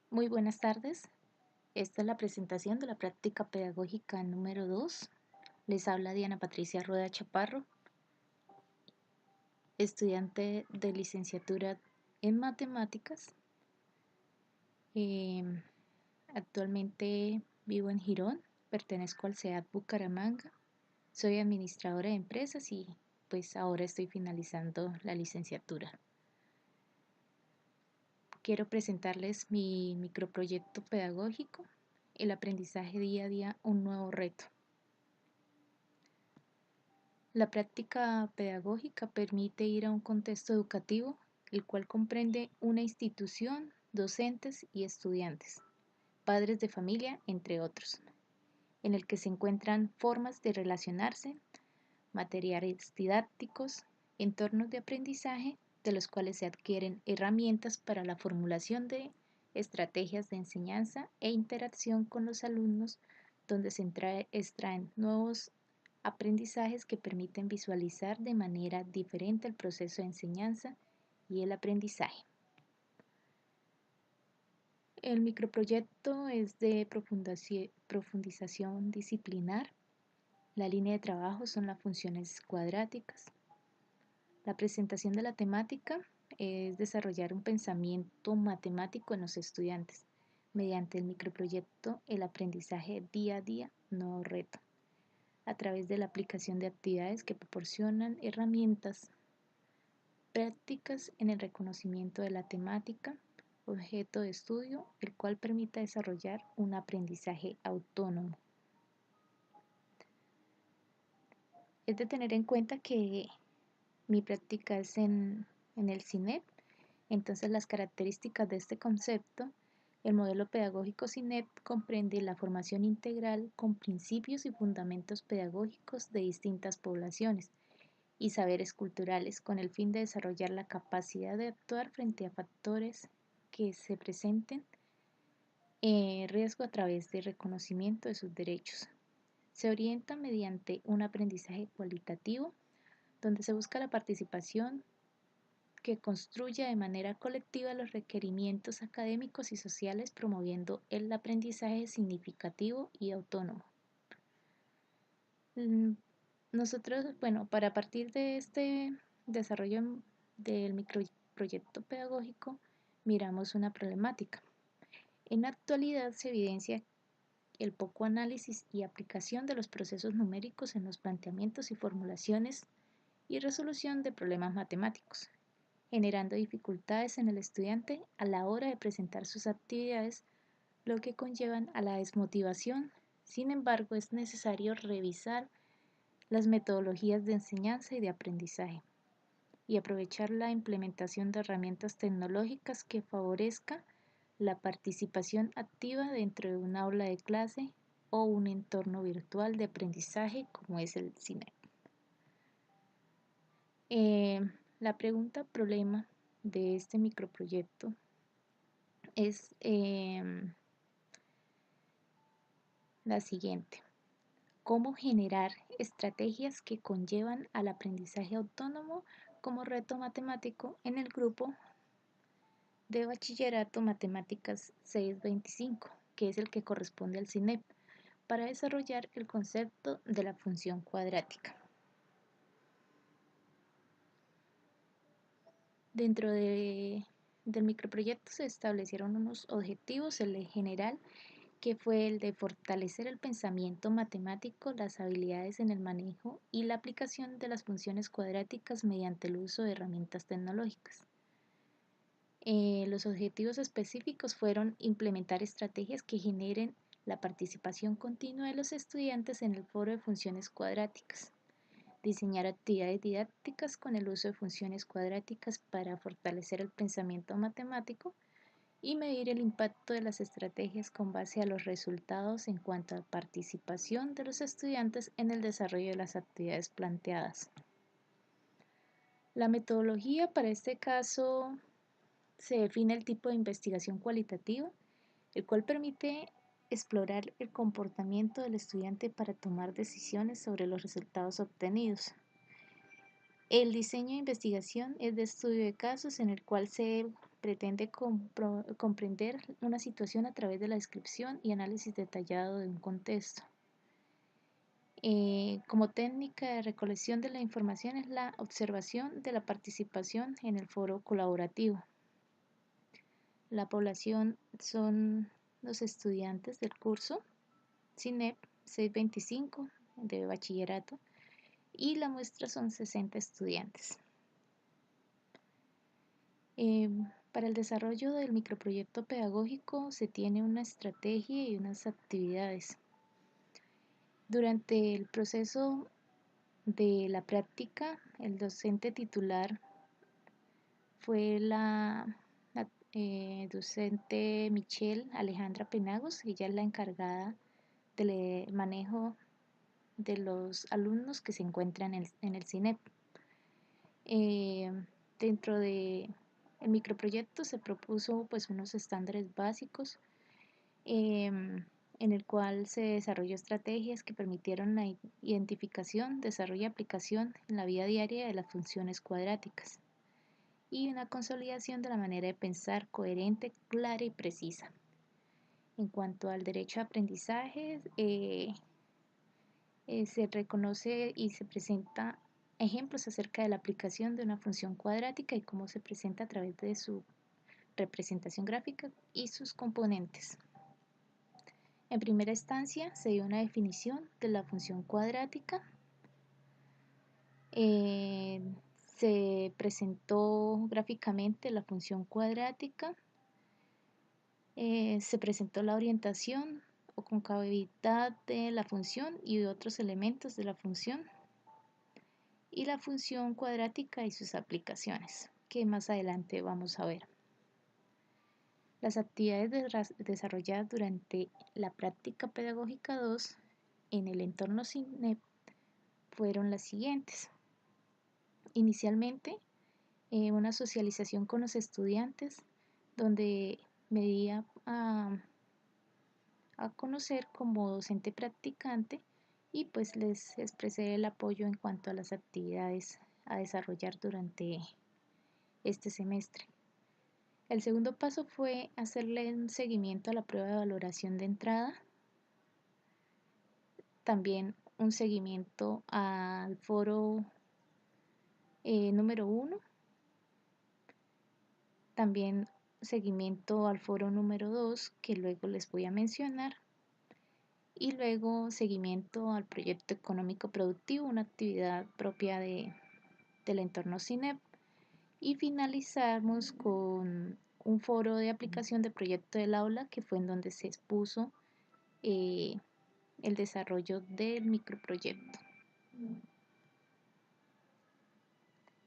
Muy buenas tardes. Esta es la presentación de la práctica pedagógica número 2. Les habla Diana Patricia Rueda Chaparro, estudiante de licenciatura en matemáticas. Em, Actualmente vivo en Girón, pertenezco al CEAD Bucaramanga, soy administradora de empresas y pues ahora estoy finalizando la licenciatura. Quiero presentarles mi microproyecto pedagógico, el aprendizaje día a día, un nuevo reto. La práctica pedagógica permite ir a un contexto educativo, el cual comprende una institución, docentes y estudiantes, padres de familia, entre otros, en el que se encuentran formas de relacionarse, materiales didácticos, entornos de aprendizaje, de los cuales se adquieren herramientas para la formulación de estrategias de enseñanza e interacción con los alumnos, donde se extraen nuevos aprendizajes que permiten visualizar de manera diferente el proceso de enseñanza y el aprendizaje. El microproyecto es de profundización disciplinar. La línea de trabajo son las funciones cuadráticas. La presentación de la temática es desarrollar un pensamiento matemático en los estudiantes mediante el microproyecto El aprendizaje día a día, nuevo reto, a través de la aplicación de actividades que proporcionan herramientas prácticas en el reconocimiento de la temática, objeto de estudio, el cual permita desarrollar un aprendizaje autónomo. Es de tener en cuenta que mi práctica es en el CINEP, entonces las características de este concepto: el modelo pedagógico CINEP comprende la formación integral con principios y fundamentos pedagógicos de distintas poblaciones y saberes culturales con el fin de desarrollar la capacidad de actuar frente a factores que se presenten riesgo a través del reconocimiento de sus derechos. Se orienta mediante un aprendizaje cualitativo donde se busca la participación que construya de manera colectiva los requerimientos académicos y sociales, promoviendo el aprendizaje significativo y autónomo. Nosotros, para partir de este desarrollo del microproyecto pedagógico, miramos una problemática. En la actualidad se evidencia el poco análisis y aplicación de los procesos numéricos en los planteamientos y formulaciones y resolución de problemas matemáticos, generando dificultades en el estudiante a la hora de presentar sus actividades, lo que conllevan a la desmotivación. Sin embargo, es necesario revisar las metodologías de enseñanza y de aprendizaje y aprovechar la implementación de herramientas tecnológicas que favorezca la participación activa dentro de un aula de clase o un entorno virtual de aprendizaje como es el CINEP. La pregunta problema de este microproyecto es la siguiente: ¿cómo generar estrategias que conllevan al aprendizaje autónomo como reto matemático en el grupo de Bachillerato Matemáticas 625, que es el que corresponde al CINEP, para desarrollar el concepto de la función cuadrática? Dentro del microproyecto se establecieron unos objetivos: el general, que fue el de fortalecer el pensamiento matemático, las habilidades en el manejo y la aplicación de las funciones cuadráticas mediante el uso de herramientas tecnológicas. Los objetivos específicos fueron implementar estrategias que generen la participación continua de los estudiantes en el foro de funciones cuadráticas, diseñar actividades didácticas con el uso de funciones cuadráticas para fortalecer el pensamiento matemático y medir el impacto de las estrategias con base a los resultados en cuanto a participación de los estudiantes en el desarrollo de las actividades planteadas. La metodología para este caso: se define el tipo de investigación cualitativa, el cual permite explorar el comportamiento del estudiante para tomar decisiones sobre los resultados obtenidos. El diseño de investigación es de estudio de casos, en el cual se pretende comprender una situación a través de la descripción y análisis detallado de un contexto. Como técnica de recolección de la información es la observación de la participación en el foro colaborativo. La población son los estudiantes del curso CINEP 625 de bachillerato y la muestra son 60 estudiantes. Para el desarrollo del microproyecto pedagógico se tiene una estrategia y unas actividades. Durante el proceso de la práctica, el docente titular fue la docente Michelle Alejandra Penagos. Ella es la encargada del manejo de los alumnos que se encuentran en el CINEP. Dentro de el microproyecto se propuso pues unos estándares básicos en el cual se desarrolló estrategias que permitieron la identificación, desarrollo y aplicación en la vida diaria de las funciones cuadráticas y una consolidación de la manera de pensar coherente, clara y precisa. En cuanto al derecho a aprendizaje, se reconoce y se presenta ejemplos acerca de la aplicación de una función cuadrática y cómo se presenta a través de su representación gráfica y sus componentes. En primera instancia se dio una definición de la función cuadrática, se presentó gráficamente la función cuadrática, se presentó la orientación o concavidad de la función y otros elementos de la función y la función cuadrática y sus aplicaciones, que más adelante vamos a ver. Las actividades desarrolladas durante la práctica pedagógica 2 en el entorno CINEP fueron las siguientes. Inicialmente, una socialización con los estudiantes donde me di a conocer como docente practicante y pues les expresé el apoyo en cuanto a las actividades a desarrollar durante este semestre. El segundo paso fue hacerle un seguimiento a la prueba de valoración de entrada, también un seguimiento al foro número 1, también seguimiento al foro número 2 que luego les voy a mencionar y luego seguimiento al proyecto económico productivo, una actividad propia del entorno CINEP y finalizamos con un foro de aplicación de proyecto del aula que fue en donde se expuso el desarrollo del microproyecto.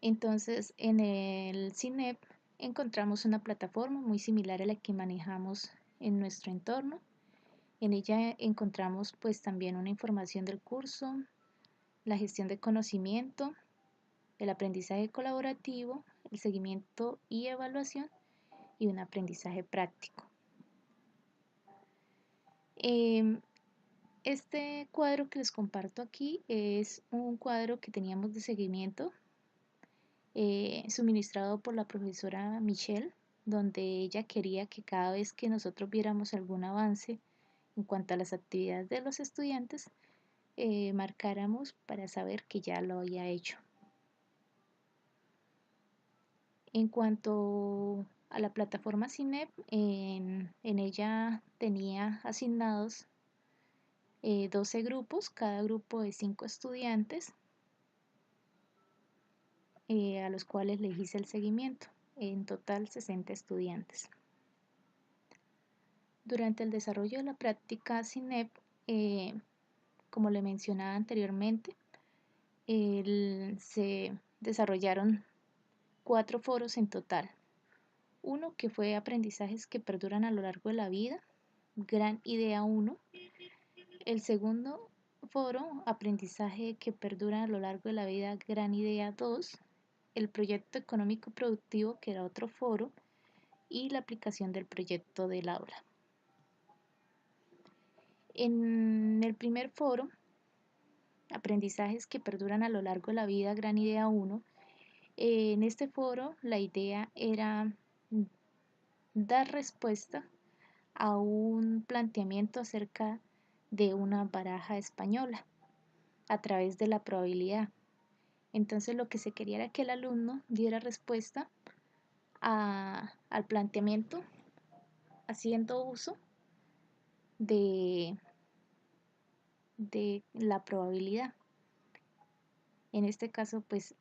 Entonces en el CINEP encontramos una plataforma muy similar a la que manejamos en nuestro entorno. En ella encontramos pues también una información del curso, la gestión de conocimiento, el aprendizaje colaborativo, el seguimiento y evaluación y un aprendizaje práctico. Este cuadro que les comparto aquí es un cuadro que teníamos de seguimiento suministrado por la profesora Michelle, donde ella quería que cada vez que nosotros viéramos algún avance en cuanto a las actividades de los estudiantes, marcáramos para saber que ya lo había hecho. En cuanto a la plataforma CINEP, en ella tenía asignados 12 grupos, cada grupo de 5 estudiantes, a los cuales les hice el seguimiento, en total 60 estudiantes. Durante el desarrollo de la práctica CINEP, como le mencionaba anteriormente, se desarrollaron 4 foros en total. Uno que fue aprendizajes que perduran a lo largo de la vida, Gran Idea 1. El segundo foro, aprendizaje que perdura a lo largo de la vida, Gran Idea 2. El proyecto económico productivo, que era otro foro, y la aplicación del proyecto del aula. En el primer foro, aprendizajes que perduran a lo largo de la vida, Gran Idea 1, en este foro la idea era dar respuesta a un planteamiento acerca de una baraja española a través de la probabilidad. Entonces lo que se quería era que el alumno diera respuesta al planteamiento haciendo uso de, de la probabilidad. En este caso, pues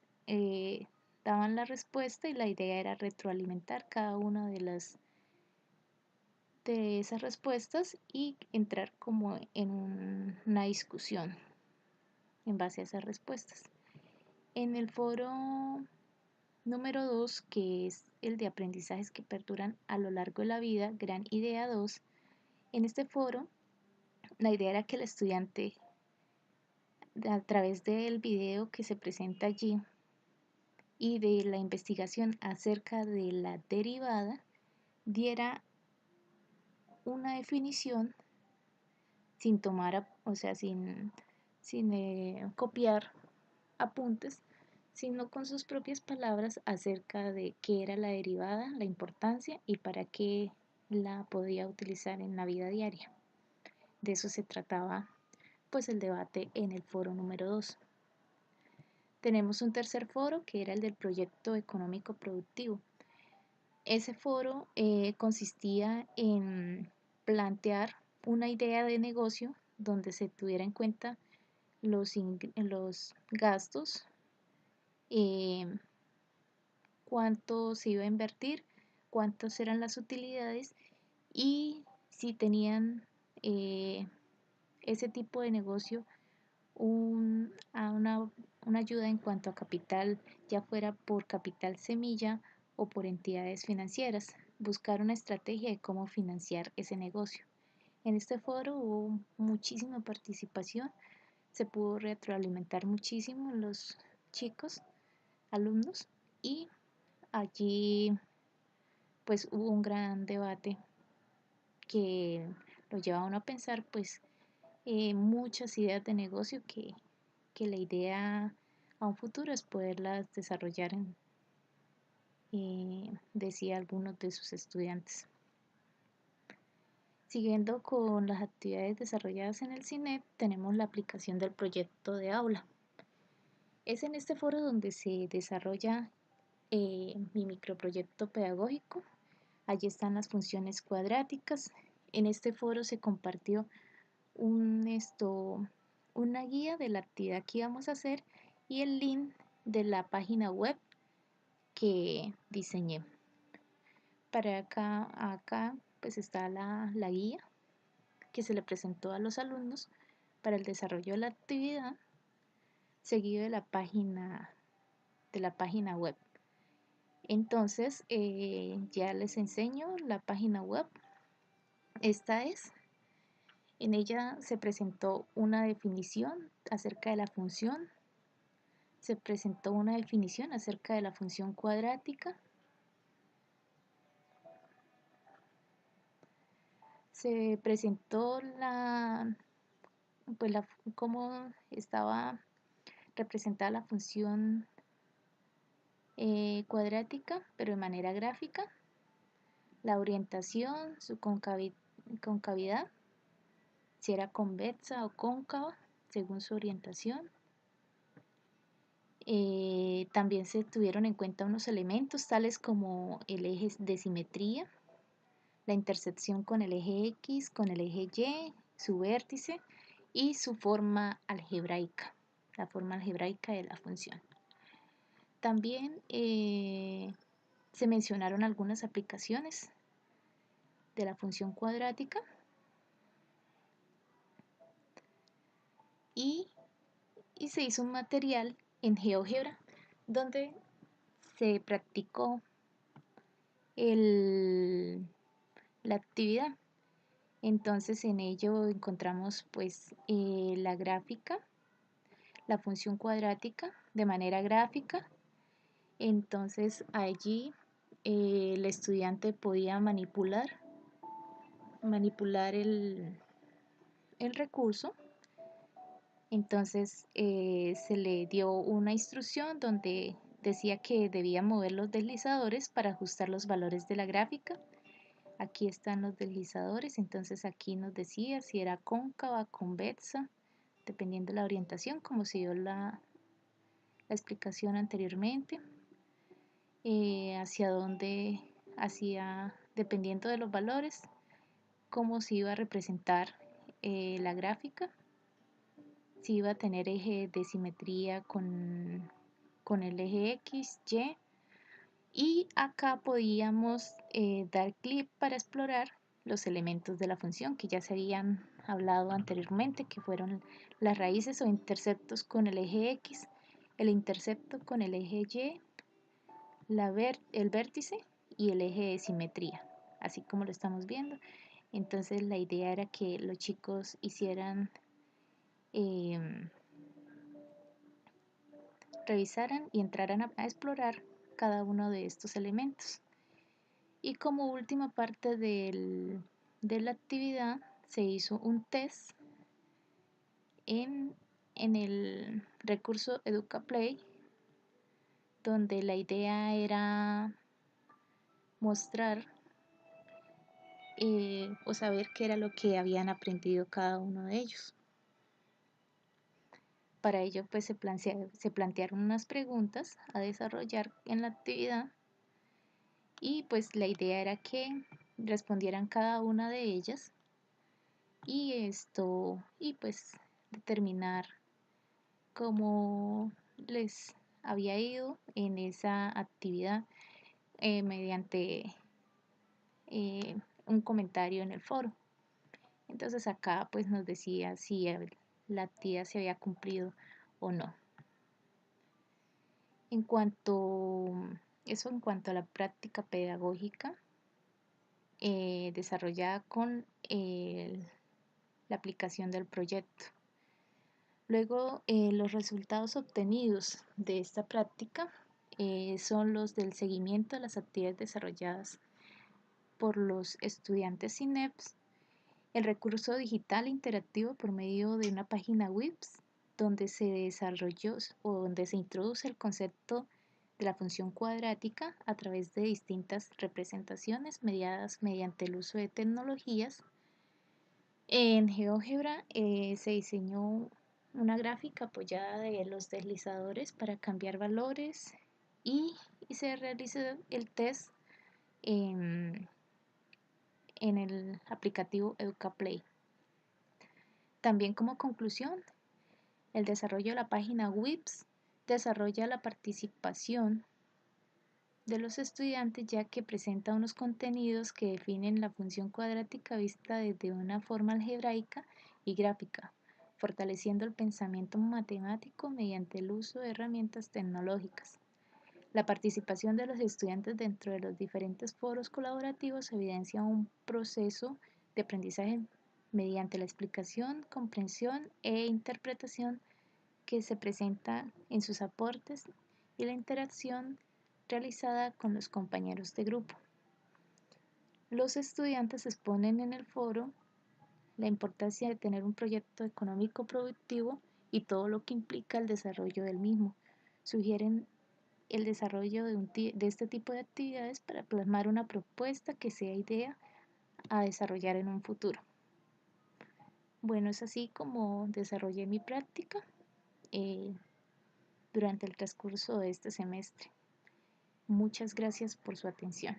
daban la respuesta y la idea era retroalimentar cada una de esas respuestas y entrar como en una discusión en base a esas respuestas. En el foro número 2, que es el de aprendizajes que perduran a lo largo de la vida, Gran Idea 2, en este foro la idea era que el estudiante, a través del video que se presenta allí y de la investigación acerca de la derivada, diera una definición sin tomar, o sea, sin copiar apuntes, sino con sus propias palabras acerca de qué era la derivada, la importancia y para qué la podía utilizar en la vida diaria. De eso se trataba pues el debate en el foro número 2. Tenemos un tercer foro que era el del proyecto económico productivo. Ese foro consistía en plantear una idea de negocio donde se tuviera en cuenta los gastos, eh, cuánto se iba a invertir, cuántas eran las utilidades y si tenían ese tipo de negocio una ayuda en cuanto a capital, ya fuera por capital semilla o por entidades financieras, buscar una estrategia de cómo financiar ese negocio. En este foro hubo muchísima participación, se pudo retroalimentar muchísimo los chicos, alumnos, y allí pues hubo un gran debate que lo lleva a uno a pensar pues muchas ideas de negocio que la idea a un futuro es poderlas desarrollar decía algunos de sus estudiantes. Siguiendo con las actividades desarrolladas en el CINEP, tenemos la aplicación del proyecto de aula. Es en este foro donde se desarrolla mi microproyecto pedagógico. Allí están las funciones cuadráticas. En este foro se compartió una guía de la actividad que íbamos a hacer y el link de la página web que diseñé. Para acá pues está la guía que se le presentó a los alumnos para el desarrollo de la actividad, seguido de la página web. Entonces ya les enseño la página web. Esta es. En ella se presentó una definición acerca de la función, se presentó una definición acerca de la función cuadrática, se presentó cómo estaba representada la función cuadrática, pero de manera gráfica, la orientación, su concavidad, si era convexa o cóncava, según su orientación. También se tuvieron en cuenta unos elementos tales como el eje de simetría, la intersección con el eje X, con el eje Y, su vértice y su forma algebraica, la forma algebraica de la función. También se mencionaron algunas aplicaciones de la función cuadrática y se hizo un material en GeoGebra donde se practicó la actividad. Entonces en ello encontramos pues la gráfica, la función cuadrática de manera gráfica. Entonces allí el estudiante podía manipular el recurso. Entonces se le dio una instrucción donde decía que debía mover los deslizadores para ajustar los valores de la gráfica Aquí están los deslizadores, entonces aquí nos decía si era cóncava, convexa, dependiendo de la orientación, como se dio la explicación anteriormente, hacia dónde, dependiendo de los valores, cómo se iba a representar la gráfica, si iba a tener eje de simetría con el eje X, Y, y acá podíamos dar clic para explorar los elementos de la función que ya se habían hablado anteriormente, que fueron las raíces o interceptos con el eje X, el intercepto con el eje Y, el vértice y el eje de simetría, así como lo estamos viendo. Entonces la idea era que los chicos hicieran, revisaran y entraran a explorar cada uno de estos elementos. Y como última parte de la actividad se hizo un test en, en el recurso EducaPlay, donde la idea era mostrar o saber qué era lo que habían aprendido cada uno de ellos. Para ello pues se plantearon unas preguntas a desarrollar en la actividad y pues la idea era que respondieran cada una de ellas y pues determinar cómo les había ido en esa actividad mediante un comentario en el foro. Entonces acá pues nos decía si la actividad se había cumplido o no. En cuanto a la práctica pedagógica desarrollada con la aplicación del proyecto. Luego, los resultados obtenidos de esta práctica son los del seguimiento de las actividades desarrolladas por los estudiantes CINEPS, el recurso digital interactivo por medio de una página web donde se desarrolló o donde se introduce el concepto de la función cuadrática a través de distintas representaciones mediadas mediante el uso de tecnologías. En GeoGebra se diseñó una gráfica apoyada de los deslizadores para cambiar valores y se realizó el test en el aplicativo EducaPlay. También como conclusión, el desarrollo de la página WIPS desarrolla la participación de los estudiantes ya que presenta unos contenidos que definen la función cuadrática vista desde una forma algebraica y gráfica, fortaleciendo el pensamiento matemático mediante el uso de herramientas tecnológicas. La participación de los estudiantes dentro de los diferentes foros colaborativos evidencia un proceso de aprendizaje mediante la explicación, comprensión e interpretación que se presenta en sus aportes y la interacción realizada con los compañeros de grupo. Los estudiantes exponen en el foro la importancia de tener un proyecto económico productivo y todo lo que implica el desarrollo del mismo. Sugieren el desarrollo de este tipo de actividades para plasmar una propuesta que sea idea a desarrollar en un futuro. Bueno, es así como desarrollé mi práctica durante el transcurso de este semestre. Muchas gracias por su atención.